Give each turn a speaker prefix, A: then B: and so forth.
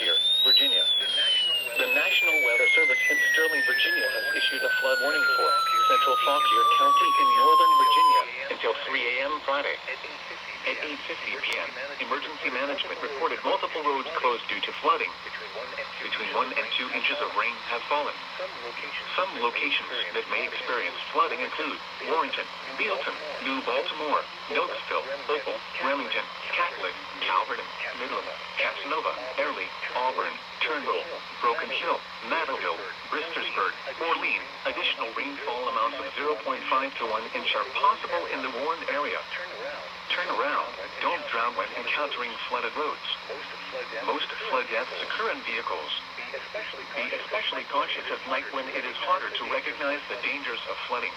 A: Fauquier, Virginia. The National Weather Service in Sterling, Virginia has issued a flood warning for central Fauquier County in northern Virginia until 3 a.m. Friday. At 8:50 p.m., emergency management reported multiple roads closed due to flooding. Between 1 and 2 inches of rain have fallen. Some locations that may experience flooding include Warrenton, Bealton, New Baltimore, Noakesville, Opal, Remington, Catlett, Calvert, Midland, Casanova, Airlie, Auburn, Turnbull, Broken Hill, Madoville, Bristersburg, Orlean. Additional rainfall amounts of 0.5 to 1 inch are possible in the warned area. Turn around. Don't drown when encountering flooded roads. Most flood deaths occur in vehicles. Be especially cautious at night when it is harder to recognize the dangers of flooding.